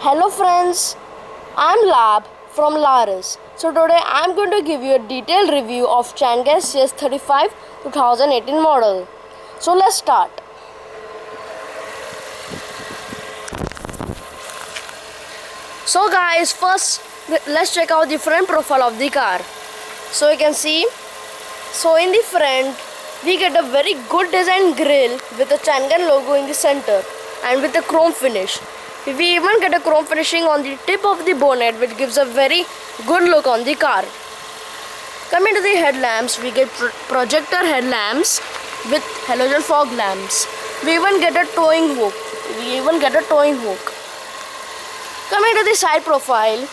Hello friends, I'm Lab from Laris. So today I'm going to give you a detailed review of Changan CS35 2018 model. So let's start. So guys, first let's check out the front profile of the car. So you can see, so in the front we get a very good design grille with a Changan logo in the center and with a chrome finish. We even get a chrome finishing on the tip of the bonnet, which gives a very good look on the car. Coming to the headlamps, we get projector headlamps with halogen fog lamps. We even get a towing hook. Coming to the side profile,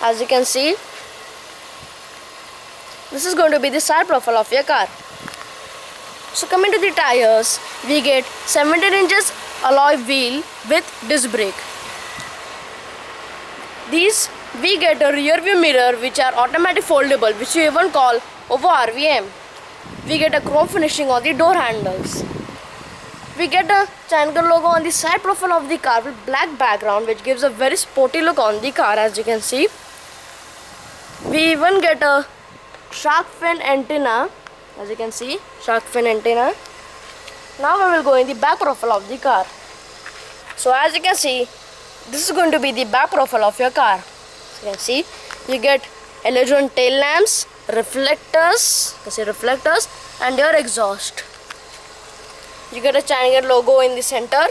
as you can see, this is going to be the side profile of your car. So coming to the tires, we get 17 inches alloy wheel with disc brake. These we get a rear view mirror which are automatic foldable, which we even call OVO RVM. We get a chrome finishing on the door handles. We get a Changan logo on the side profile of the car with black background, which gives a very sporty look on the car, as you can see. We even get a shark fin antenna, as you can see, shark fin antenna. Now we will go in the back profile of the car. So as you can see, this is going to be the back profile of your car. So you can see, you get halogen tail lamps, reflectors, and your exhaust. You get a Changan logo in the center,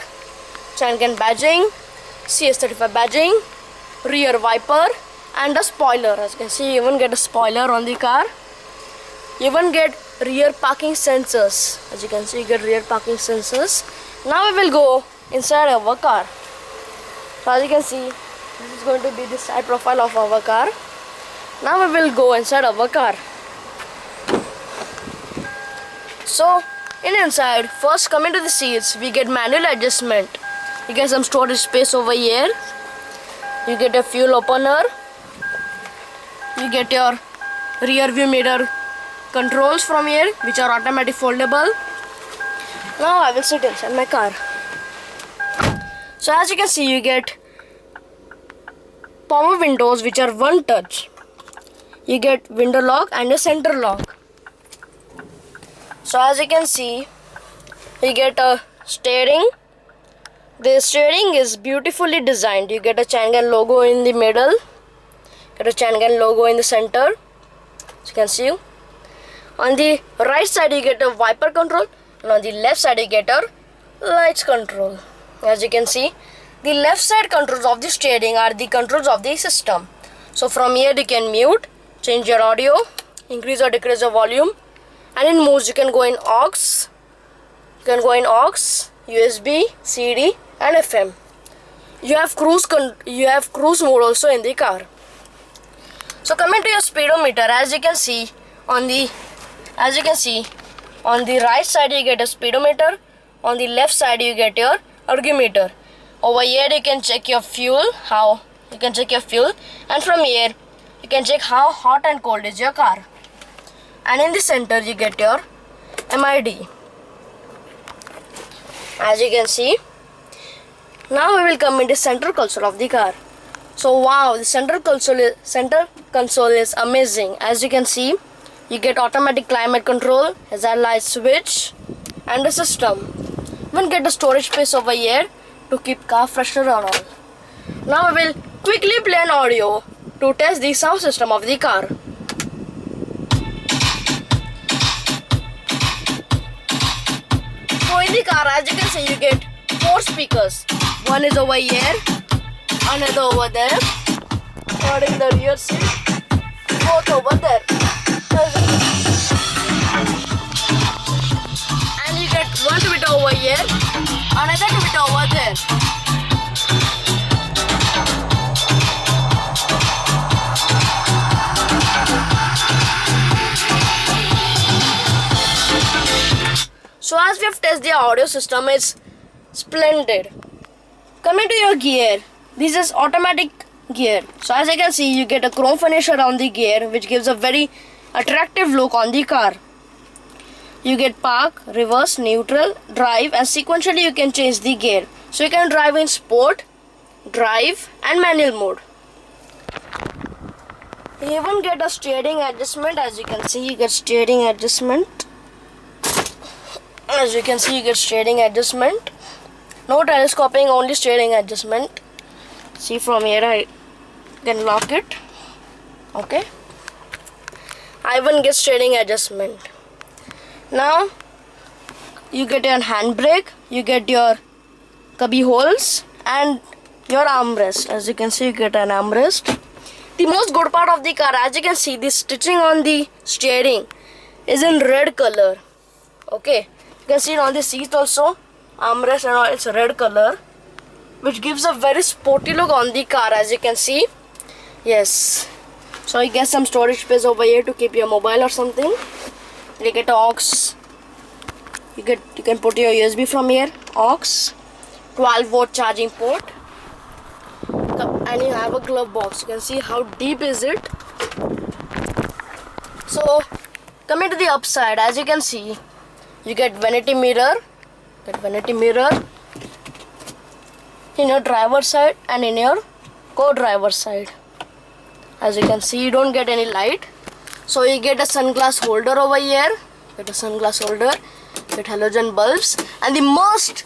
Changan badging, CS35 badging, rear wiper, and a spoiler. As you can see, you even get a spoiler on the car. You even get rear parking sensors. As you can see, you get rear parking sensors. Now we will go inside our car. So as you can see, this is going to be the side profile of our car. Now we will go inside our car. So inside, first coming to the seats, we get manual adjustment. You get some storage space over here. You get a fuel opener. You get your rear view mirror controls from here, which are automatic foldable. Now I will sit inside my car. So as you can see, you get power windows which are one touch. You get window lock and a center lock. So as you can see, you get a steering. The steering is beautifully designed. You get a Changan logo in the middle, get a Changan logo in the center. As you can see, on the right side you get a wiper control, and on the left side you get a lights control. As you can see, the left side controls of the steering are the controls of the system. So from here you can mute, change your audio, increase or decrease the volume, and in modes you can go in aux, USB, CD, and FM. You have cruise mode also in the car. So coming to your speedometer, as you can see on the right side you get a speedometer, on the left side you get your ergometer. Over here you can check your fuel, and from here you can check how hot and cold is your car. And in the center you get your MID. As you can see, now we will come into center console of the car. So wow, the center console is amazing. As you can see, you get automatic climate control, hazard light switch, and a system. Even get a storage space over here to keep car freshener on all. Now we will quickly play an audio to test the sound system of the car. So in the car, as you can see, you get 4 speakers. One is over here, another over there, third in the rear seat, both over there. And you get one tweeter over here, another tweeter over there. So as we have tested the audio system, it's splendid. Coming to your gear, this is automatic gear. So as you can see, you get a chrome finish around the gear, which gives a very attractive look on the car. You get park, reverse, neutral, drive, and sequentially you can change the gear. So you can drive in sport, drive and manual mode. You even get a steering adjustment. As you can see, you get steering adjustment. As you can see, you get steering adjustment. No telescoping, only steering adjustment. See, from here I can lock it. Okay. I even get steering adjustment. Now you get your handbrake, you get your cubby holes and your armrest. As you can see, you get an armrest. The most good part of the car, as you can see, the stitching on the steering is in red color. Okay, you can see it on the seat also, armrest and all, it's red color, which gives a very sporty look on the car, as you can see. Yes, so you get some storage space over here to keep your mobile or something. You get aux. You can put your USB from here, aux, 12-volt charging port. And you have a glove box. You can see how deep is it. So coming to the upside, as you can see, you get vanity mirror. In your driver's side and in your co-driver side. As you can see, you don't get any light. So you get a sunglass holder over here. Get halogen bulbs, and the most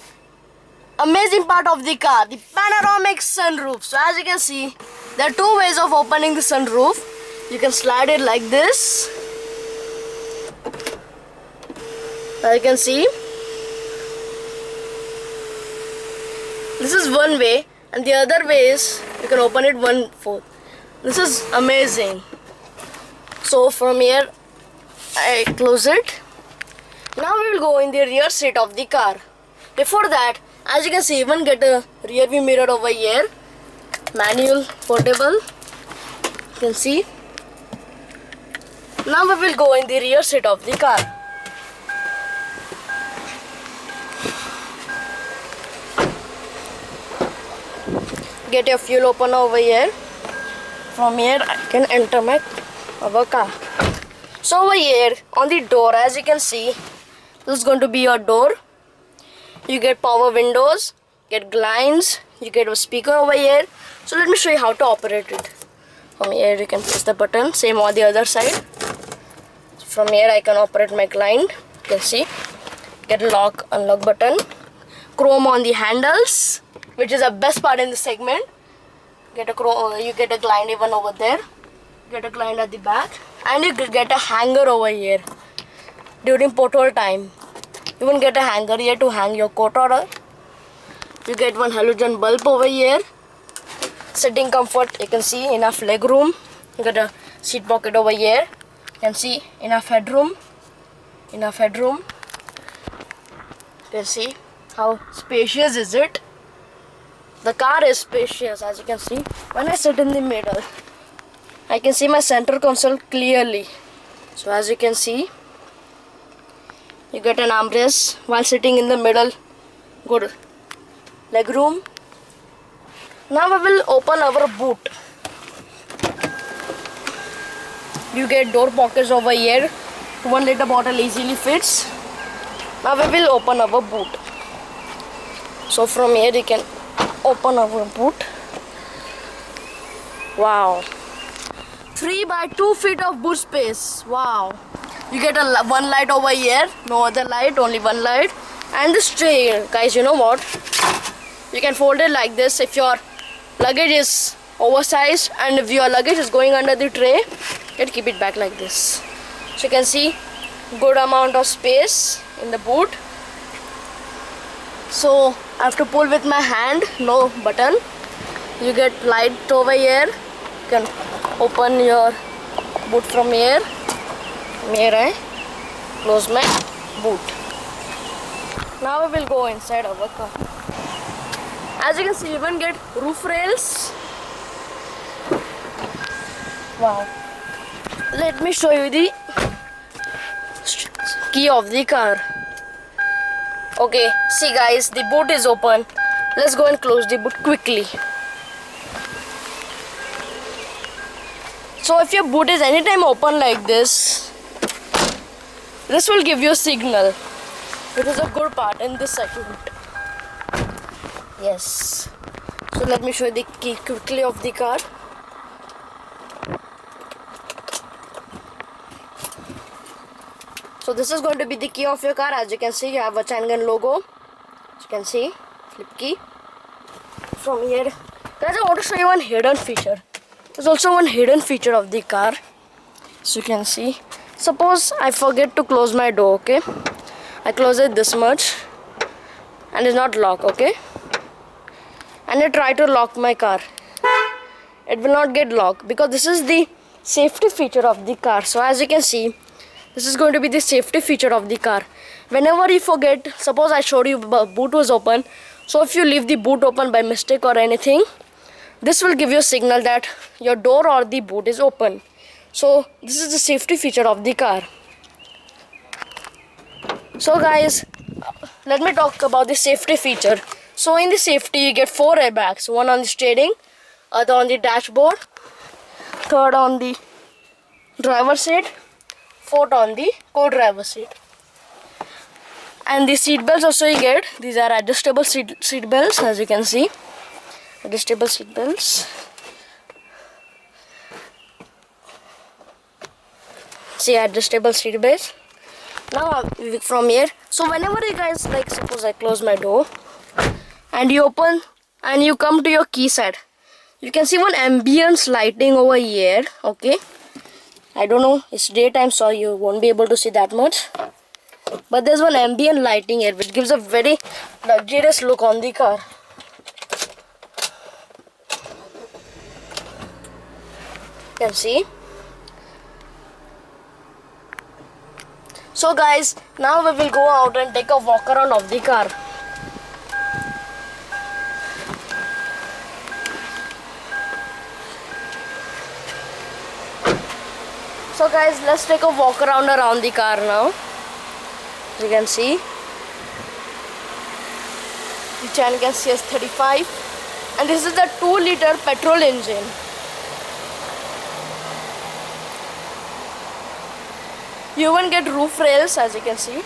amazing part of the car, the panoramic sunroof. So as you can see, there are two ways of opening the sunroof. You can slide it like this. As you can see, this is one way, and the other way is you can open it 1/4. This is amazing. So from here I close it. Now we will go in the rear seat of the car. Before that, as you can see, even get a rear view mirror over here, manual, portable. You can see. Now we will go in the rear seat of the car. Get your fuel opener over here. From here I can enter our car. So over here on the door, as you can see, this is going to be your door. You get power windows, get blinds, you get a speaker over here. So let me show you how to operate it. From here you can press the button, same on the other side. From here I can operate my blind. You can see, get a lock, unlock button. Chrome on the handles, which is the best part in the segment. You get a blind even over there. Get a blind at the back, and you get a hanger over here during pothole time. You won't get a hanger here to hang your coat order. You get one halogen bulb over here. Sitting comfort, you can see enough leg room. You get a seat pocket over here. You can see enough headroom. You can see how spacious is it. The car is spacious, as you can see. When I sit in the middle, I can see my center console clearly. So as you can see, you get an armrest while sitting in the middle. Good leg room. Now we will open our boot. You get door pockets over here. 1 liter bottle easily fits. Now we will open our boot. So from here you can open our boot. Wow. 3 by 2 feet of boot space. Wow. You get one light over here, no other light, only one light. And this tray, guys, you know what? You can fold it like this. If your luggage is oversized and if your luggage is going under the tray, you can keep it back like this. So you can see good amount of space in the boot. So I have to pull with my hand, no button. You get light over here. You can open your boot from here. Here I close my boot. Now we will go inside our car. As you can see, you even get roof rails. Wow. Let me show you the key of the car. Okay, see guys, the boot is open. Let's go and close the boot quickly. So if your boot is anytime open like this will give you a signal. It is a good part in this segment. Yes. So let me show you the key quickly of the car. So this is going to be the key of your car. As you can see, you have a chain gun logo. As you can see, flip key. From here, guys, I want to show you one hidden feature. There's also one hidden feature of the car. So you can see, suppose I forget to close my door, okay? I close it this much and it's not locked, okay? And I try to lock my car. It will not get locked because this is the safety feature of the car. So as you can see, this is going to be the safety feature of the car. Whenever you forget, suppose I showed you boot was open. So if you leave the boot open by mistake or anything, this will give you a signal that your door or the boot is open. So this is the safety feature of the car. So guys, let me talk about the safety feature. So in the safety, you get 4 airbags. One on the steering, other on the dashboard, third on the driver's seat, fourth on the co-driver seat. And the seat belts also you get. These are adjustable seat belts, as you can see. Adjustable seat belts. See, adjustable seat belts. Now from here, so whenever you guys, like suppose I close my door and you open and you come to your key side, you can see one ambience lighting over here, okay? I don't know, it's daytime so you won't be able to see that much, but there's one ambient lighting here which gives a very luxurious look on the car. You can see. So guys, now we will go out and take a walk around of the car. So guys, let's take a walk around the car now. As you can see, the Changan CS35, and this is the 2-liter petrol engine. You even get roof rails, as you can see.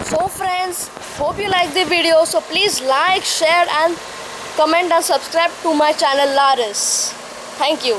So friends, hope you like the video. So please like, share and comment and subscribe to my channel Laris. Thank you.